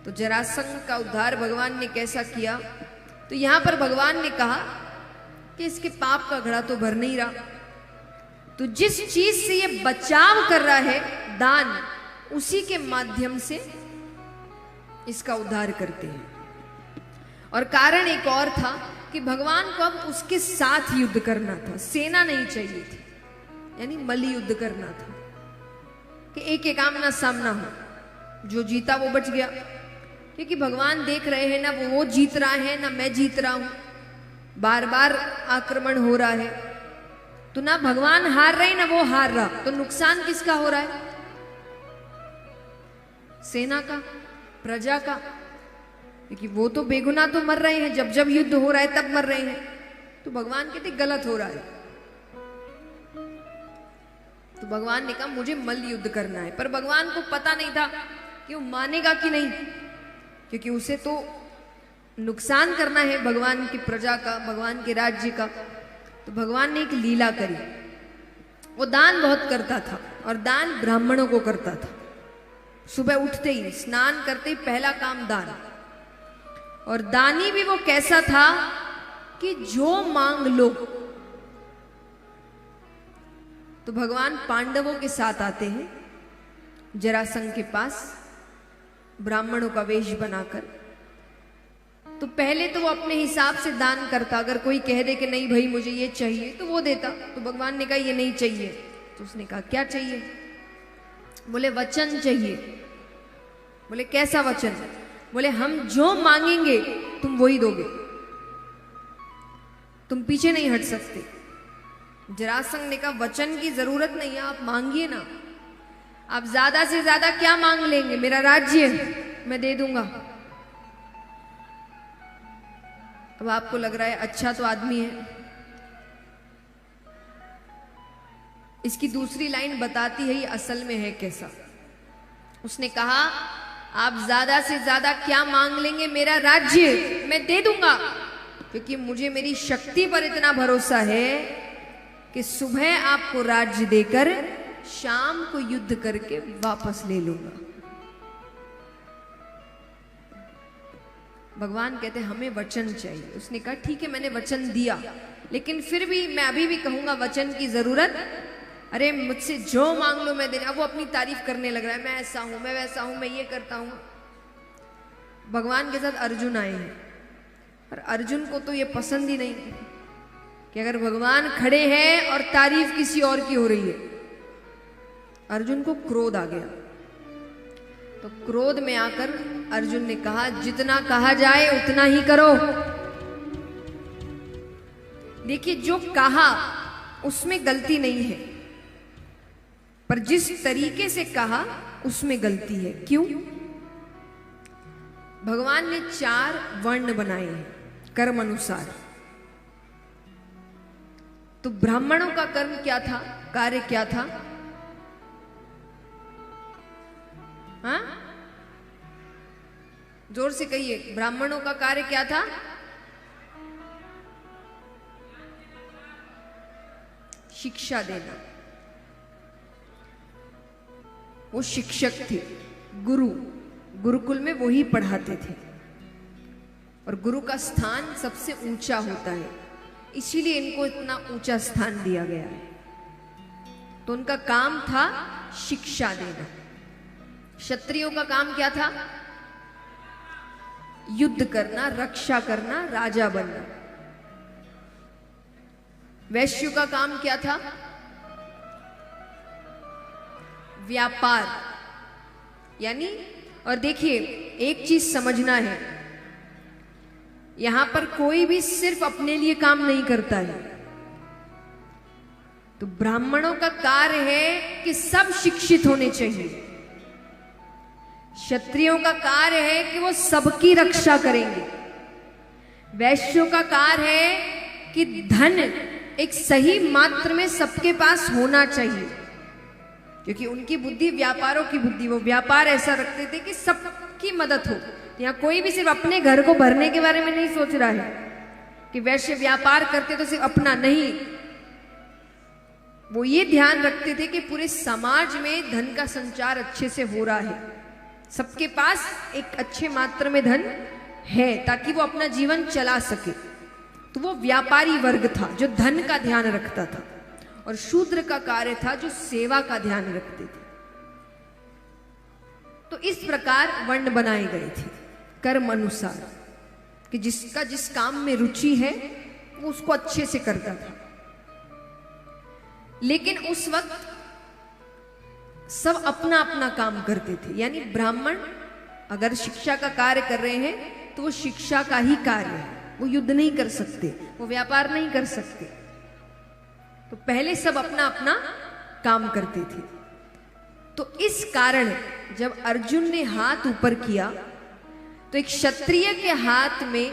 तो जरासंध का उद्धार भगवान ने कैसा किया? तो यहां पर भगवान ने कहा कि इसके पाप का घड़ा तो भर नहीं रहा, तो जिस चीज से ये बचाव कर रहा है दान, उसी के माध्यम से इसका उद्धार करते हैं। और कारण एक और था कि भगवान को अब उसके साथ युद्ध करना था, सेना नहीं चाहिए थी, यानी मल्ल युद्ध करना था कि एक एक आमना सामना हो, जो जीता वो बच गया। क्योंकि भगवान देख रहे हैं ना वो जीत रहा है ना मैं जीत रहा हूं, बार बार आक्रमण हो रहा है, तो ना भगवान हार रहे ना वो हार रहा, तो नुकसान किसका हो रहा है? सेना का, प्रजा का। क्योंकि वो तो बेगुनाह तो मर रहे हैं, जब जब युद्ध हो रहा है तब मर रहे हैं, तो भगवान कहते गलत हो रहा है। तो भगवान ने कहा मुझे मल्ल युद्ध करना है, पर भगवान को पता नहीं था कि वो मानेगा कि नहीं, क्योंकि उसे तो नुकसान करना है भगवान की प्रजा का, भगवान के राज्य का। तो भगवान ने एक लीला करी, वो दान बहुत करता था और दान ब्राह्मणों को करता था। सुबह उठते ही स्नान करते ही पहला काम दान, और दानी भी वो कैसा था कि जो मांग लो। तो भगवान पांडवों के साथ आते हैं जरासंध के पास ब्राह्मणों का वेश बनाकर। तो पहले तो वो अपने हिसाब से दान करता, अगर कोई कह दे कि नहीं भाई मुझे ये चाहिए तो वो देता। तो भगवान ने कहा ये नहीं चाहिए, तो उसने कहा क्या चाहिए? बोले वचन चाहिए। बोले कैसा वचन? बोले हम जो मांगेंगे तुम वही दोगे, तुम पीछे नहीं हट सकते। जरासंध ने कहा वचन की जरूरत नहीं है, आप मांगिए ना, आप ज्यादा से ज्यादा क्या मांग लेंगे? मेरा राज्य मैं दे दूंगा। अब आपको लग रहा है अच्छा तो आदमी है। इसकी दूसरी लाइन बताती है ये असल में है कैसा। उसने कहा आप ज्यादा से ज्यादा क्या मांग लेंगे? मेरा राज्य मैं दे दूंगा, क्योंकि मुझे मेरी शक्ति पर इतना भरोसा है कि सुबह आपको राज्य देकर शाम को युद्ध करके वापस ले लूंगा। भगवान कहते हमें वचन चाहिए। उसने कहा ठीक है मैंने वचन दिया, लेकिन फिर भी मैं अभी भी कहूंगा वचन की जरूरत। अरे मुझसे जो मांग लो मैं देना। वो अपनी तारीफ करने लग रहा है, मैं ऐसा हूं, मैं वैसा हूं, मैं ये करता हूं। भगवान के साथ अर्जुन आए हैं, और अर्जुन को तो ये पसंद ही नहीं कि अगर भगवान खड़े हैं और तारीफ किसी और की हो रही है। अर्जुन को क्रोध आ गया। तो क्रोध में आकर अर्जुन ने कहा जितना कहा जाए उतना ही करो। देखिए जो कहा उसमें गलती नहीं है, पर जिस तरीके से कहा उसमें गलती है। क्यों? भगवान ने 4 वर्ण बनाए हैं कर्म अनुसार। तो ब्राह्मणों का कर्म क्या था, कार्य क्या था? हाँ जोर से कहिए, ब्राह्मणों का कार्य क्या था? शिक्षा देना। वो शिक्षक थे, गुरु, गुरुकुल में वो ही पढ़ाते थे। और गुरु का स्थान सबसे ऊंचा होता है, इसीलिए इनको इतना ऊंचा स्थान दिया गया है। तो उनका काम था शिक्षा देना। क्षत्रियों का काम क्या था? युद्ध करना, रक्षा करना, राजा बनना। वैश्यों का काम क्या था? व्यापार। यानी और देखिए एक चीज समझना है, यहां पर कोई भी सिर्फ अपने लिए काम नहीं करता है। तो ब्राह्मणों का कार्य है कि सब शिक्षित होने चाहिए। क्षत्रियों का कार्य है कि वो सबकी रक्षा करेंगे। वैश्यों का कार्य है कि धन एक सही मात्रा में सबके पास होना चाहिए, क्योंकि उनकी बुद्धि व्यापारों की बुद्धि, वो व्यापार ऐसा रखते थे कि सबकी मदद हो। यहाँ कोई भी सिर्फ अपने घर को भरने के बारे में नहीं सोच रहा है कि वैश्य व्यापार करते तो सिर्फ अपना नहीं, वो ये ध्यान रखते थे कि पूरे समाज में धन का संचार अच्छे से हो रहा है। सबके पास एक अच्छे मात्रा में धन है ताकि वो अपना जीवन चला सके। तो वो व्यापारी वर्ग था जो धन का ध्यान रखता था, और शूद्र का कार्य था जो सेवा का ध्यान रखते थे। तो इस प्रकार वर्ण बनाए गए थे कर्म अनुसार, कि जिसका जिस काम में रुचि है वो उसको अच्छे से करता था। लेकिन उस वक्त सब अपना अपना काम करते थे, यानी ब्राह्मण अगर शिक्षा का कार्य कर रहे हैं तो वो शिक्षा का ही कार्य है, वो युद्ध नहीं कर सकते, वो व्यापार नहीं कर सकते। तो पहले सब अपना अपना काम करते थे। तो इस कारण जब अर्जुन ने हाथ ऊपर किया तो एक क्षत्रिय के हाथ में,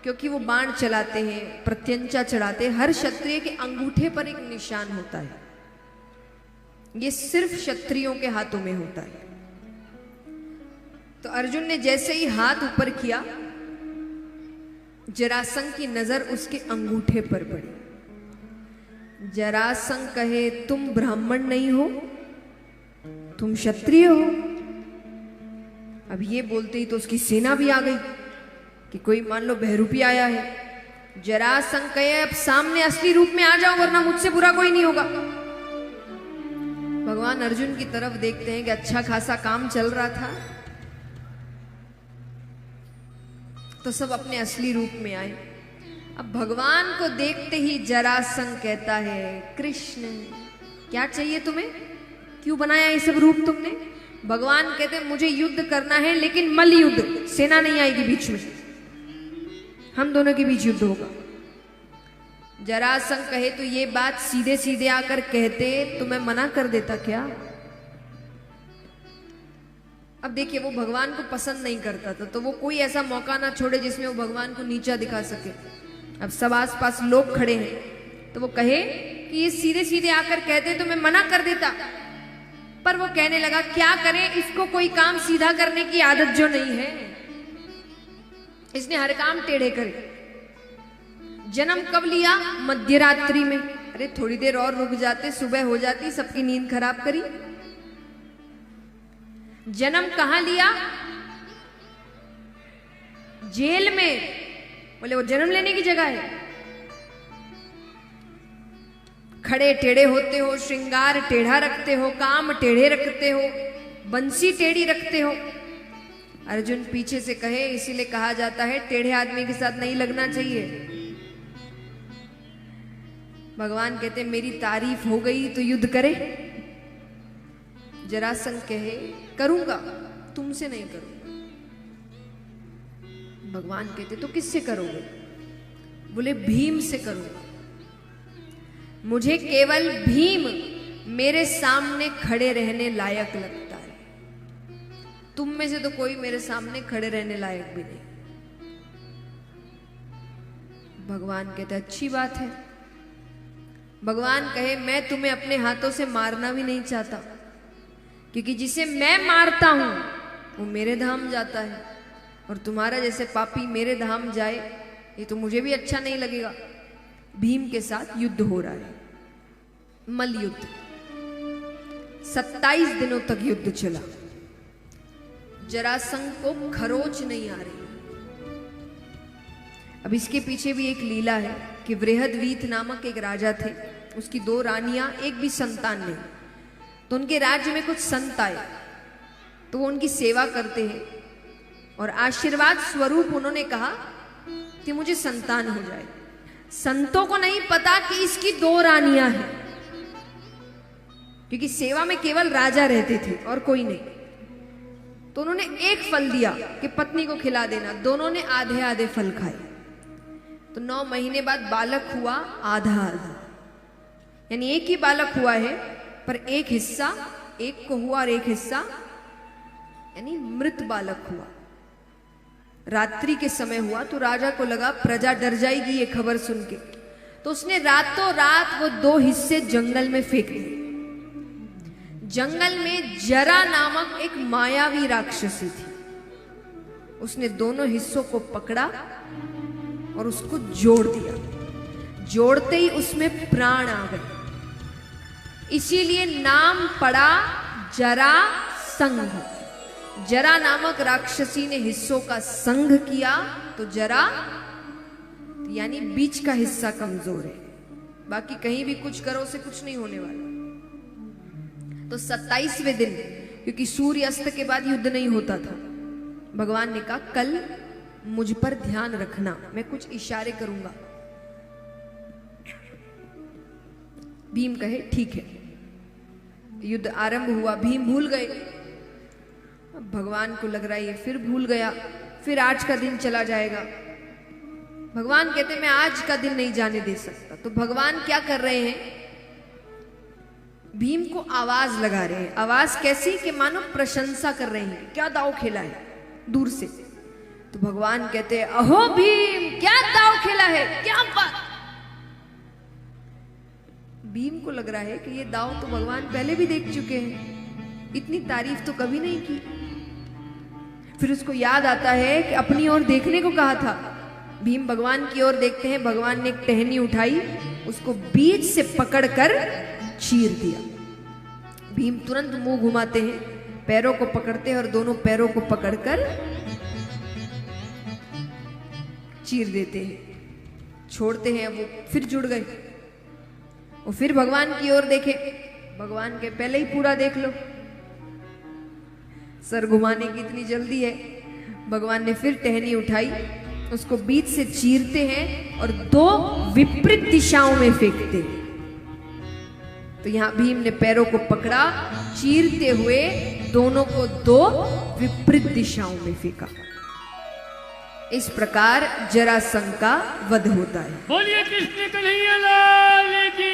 क्योंकि वो बाण चलाते हैं, प्रत्यंचा चढ़ाते हैं, हर क्षत्रिय के अंगूठे पर एक निशान होता है। ये सिर्फ क्षत्रियों के हाथों में होता है। तो अर्जुन ने जैसे ही हाथ ऊपर किया, जरासंध की नजर उसके अंगूठे पर पड़ी। जरासंध कहे, तुम ब्राह्मण नहीं हो, तुम क्षत्रिय हो। अब ये बोलते ही तो उसकी सेना भी आ गई कि कोई मान लो बहरूपी आया है। जरासंध कहे, अब सामने असली रूप में आ जाओ वरना मुझसे बुरा कोई नहीं होगा। भगवान अर्जुन की तरफ देखते हैं कि अच्छा खासा काम चल रहा था, तो सब अपने असली रूप में आए। अब भगवान को देखते ही जरासंध कहता है, कृष्ण क्या चाहिए तुम्हें, क्यों बनाया ये सब रूप तुमने? भगवान कहते हैं, मुझे युद्ध करना है, लेकिन मल्ल युद्ध, सेना नहीं आएगी बीच में, हम दोनों के बीच युद्ध होगा। जरासंध कहे, तो ये बात सीधे सीधे आकर कहते तो मैं मना कर देता क्या? अब देखिए, वो भगवान को पसंद नहीं करता था, तो वो कोई ऐसा मौका ना छोड़े जिसमें वो भगवान को नीचा दिखा सके। अब सब आसपास लोग खड़े हैं, तो वो कहे कि ये सीधे सीधे आकर कहते तो मैं मना कर देता। पर वो कहने लगा, क्या करें, इसको कोई काम सीधा करने की आदत जो नहीं है, इसने हर काम टेढ़े करे। जन्म कब लिया? मध्य रात्रि में। अरे थोड़ी देर और रुक जाते, सुबह हो जाती, सबकी नींद खराब करी। जन्म कहां लिया? जेल में। बोले वो जन्म लेने की जगह है? खड़े टेढ़े होते हो, श्रृंगार टेढ़ा रखते हो, काम टेढ़े रखते हो, बंसी टेढ़ी रखते हो। अर्जुन पीछे से कहे, इसीलिए कहा जाता है टेढ़े आदमी के साथ नहीं लगना चाहिए। भगवान कहते, मेरी तारीफ हो गई तो युद्ध करे। जरासंध कहे, करूंगा, तुमसे नहीं करूंगा। भगवान कहते, तो किससे करोगे? बोले, भीम से करूंगा। मुझे केवल भीम मेरे सामने खड़े रहने लायक लगता है, तुम में से तो कोई मेरे सामने खड़े रहने लायक भी नहीं। भगवान कहते, अच्छी बात है। भगवान कहे, मैं तुम्हें अपने हाथों से मारना भी नहीं चाहता, क्योंकि जिसे मैं मारता हूं वो मेरे धाम जाता है, और तुम्हारा जैसे पापी मेरे धाम जाए ये तो मुझे भी अच्छा नहीं लगेगा। भीम के साथ युद्ध हो रहा है, मल्ल युद्ध। 27 दिनों तक युद्ध चला। जरासंध को खरोच नहीं आ रही। अब इसके पीछे भी एक लीला है कि बृहदवीत नामक एक राजा थे, उसकी 2 रानियां, एक भी संतान नहीं। तो उनके राज्य में कुछ संत आए, तो वो उनकी सेवा करते हैं, और आशीर्वाद स्वरूप उन्होंने कहा कि मुझे संतान हो जाए। संतों को नहीं पता कि इसकी 2 रानियां हैं, क्योंकि सेवा में केवल राजा रहते थे और कोई नहीं। तो उन्होंने एक फल दिया कि पत्नी को खिला देना। दोनों ने आधे आधे फल खाए। तो 9 महीने बाद बालक हुआ आधा आधा, यानी एक ही बालक हुआ है, पर एक हिस्सा एक को हुआ और एक हिस्सा यानी मृत बालक हुआ। रात्रि के समय हुआ तो राजा को लगा प्रजा डर जाएगी ये खबर सुन के, तो उसने रातों रात वो 2 हिस्से जंगल में फेंक दिए। जंगल में जरा नामक एक मायावी राक्षसी थी, उसने दोनों हिस्सों को पकड़ा और उसको जोड़ दिया। जोड़ते ही उसमें प्राण आ गए, इसीलिए नाम पड़ा जरासंध। जरा नामक राक्षसी ने हिस्सों का संग किया तो जरा यानी बीच का हिस्सा कमजोर है, बाकी कहीं भी कुछ करो उसे कुछ नहीं होने वाला। तो 27वें दिन, क्योंकि सूर्य अस्त के बाद युद्ध नहीं होता था, भगवान ने कहा कल मुझ पर ध्यान रखना, मैं कुछ इशारे करूंगा। भीम कहे ठीक है। युद्ध आरंभ हुआ, भीम भूल गए। अब भगवान को लग रहा है ये फिर भूल गया, फिर आज का दिन चला जाएगा। भगवान कहते मैं आज का दिन नहीं जाने दे सकता। तो भगवान क्या कर रहे हैं, भीम को आवाज लगा रहे हैं। आवाज कैसी कि मानो प्रशंसा कर रहे हैं, क्या दाव खेला है दूर से। तो भगवान कहते हैं अहो भीम, क्या दाव खेला है, क्या बात। भीम को लग रहा है कि ये दाव तो भगवान पहले भी देख चुके हैं, इतनी तारीफ तो कभी नहीं की। फिर उसको याद आता है कि अपनी ओर देखने को कहा था। भीम भगवान की ओर देखते हैं, भगवान ने एक टहनी उठाई, उसको बीच से पकड़कर चीर दिया। भीम तुरंत मुंह घुमाते हैं, पैरों को पकड़ते हैं और दोनों पैरों को पकड़कर चीर देते हैं, छोड़ते हैं। वो फिर जुड़ गए। और फिर भगवान की ओर देखे, भगवान के पहले ही पूरा देख लो, सर घुमाने की इतनी जल्दी है। भगवान ने फिर टहनी उठाई, उसको बीच से चीरते हैं और दो विपरीत दिशाओं में फेंकते हैं। तो यहां भीम ने पैरों को पकड़ा, चीरते हुए दोनों को दो विपरीत दिशाओं में फेंका। इस प्रकार जरासंध का वध होता है। बोलिए कृष्ण कन्हैया लाल की।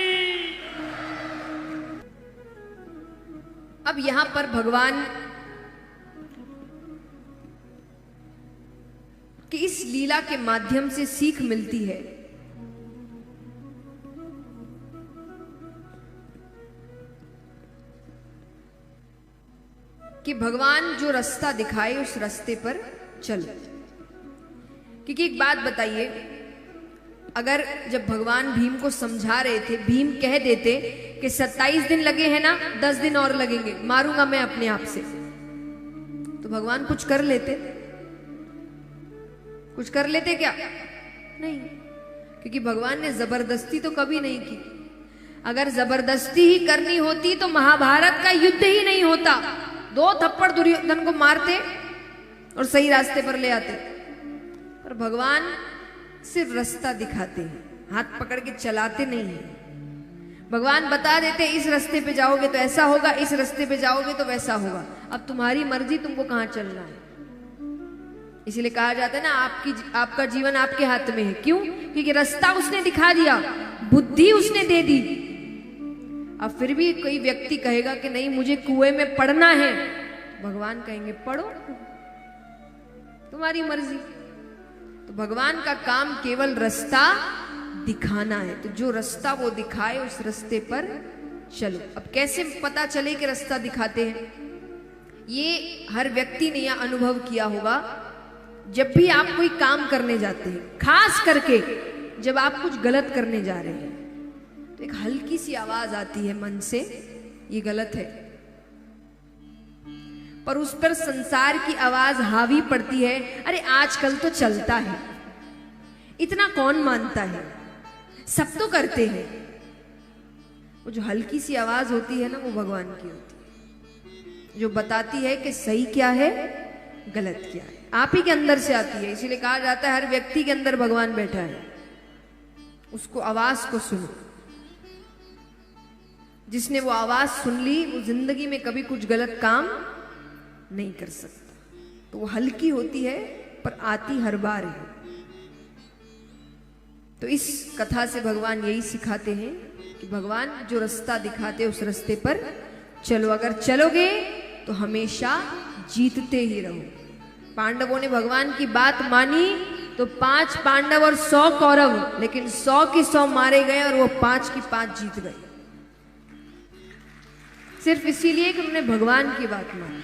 अब यहां पर भगवान कि इस लीला के माध्यम से सीख मिलती है कि भगवान जो रास्ता दिखाए उस रास्ते पर चलो। क्योंकि एक बात बताइए, अगर जब भगवान भीम को समझा रहे थे, भीम कह देते कि 27 दिन लगे हैं ना, 10 दिन और लगेंगे, मारूंगा मैं अपने आप से, तो भगवान कुछ कर लेते? कुछ कर लेते क्या? नहीं, क्योंकि भगवान ने जबरदस्ती तो कभी नहीं की। अगर जबरदस्ती ही करनी होती तो महाभारत का युद्ध ही नहीं होता। 2 थप्पड़ दुर्योधन को मारते और सही रास्ते पर ले आते। पर भगवान सिर्फ रास्ता दिखाते हैं, हाथ पकड़ के चलाते नहीं हैं। भगवान बता देते इस रास्ते पे जाओगे तो ऐसा होगा, इस रास्ते पे जाओगे तो वैसा होगा। अब तुम्हारी मर्जी, तुमको कहां चलना है। इसीलिए कहा जाता है ना, आपका जीवन आपके हाथ में है। क्यों? क्योंकि रास्ता उसने दिखा दिया, बुद्धि उसने दे दी। अब फिर भी कोई व्यक्ति कहेगा कि नहीं मुझे कुएं में पड़ना है, भगवान कहेंगे पढ़ो, तुम्हारी मर्जी। तो भगवान का काम केवल रास्ता दिखाना है। तो जो रास्ता वो दिखाए उस रास्ते पर चलो। अब कैसे पता चले कि रास्ता दिखाते हैं? ये हर व्यक्ति ने यह अनुभव किया होगा। जब भी आप कोई काम करने जाते हैं, खास करके जब आप कुछ गलत करने जा रहे हैं, तो एक हल्की सी आवाज आती है मन से, ये गलत है, पर उस पर संसार की आवाज हावी पड़ती है, अरे आजकल तो चलता है, इतना कौन मानता है, सब तो करते हैं। वो जो हल्की सी आवाज होती है ना, वो भगवान की होती है, जो बताती है कि सही क्या है, गलत क्या है। आप ही के अंदर से आती है। इसीलिए कहा जाता है हर व्यक्ति के अंदर भगवान बैठा है, उसको आवाज को सुनो। जिसने वो आवाज सुन ली वो जिंदगी में कभी कुछ गलत काम नहीं कर सकता। तो वो हल्की होती है पर आती हर बार है। तो इस कथा से भगवान यही सिखाते हैं कि भगवान जो रास्ता दिखाते उस रास्ते पर चलो। अगर चलोगे तो हमेशा जीतते ही रहो। पांडवों ने भगवान की बात मानी तो 5 पांडव और 100 कौरव, लेकिन 100 की 100 मारे गए और वो 5 की 5 जीत गए, सिर्फ इसीलिए कि उन्होंने भगवान की बात मानी।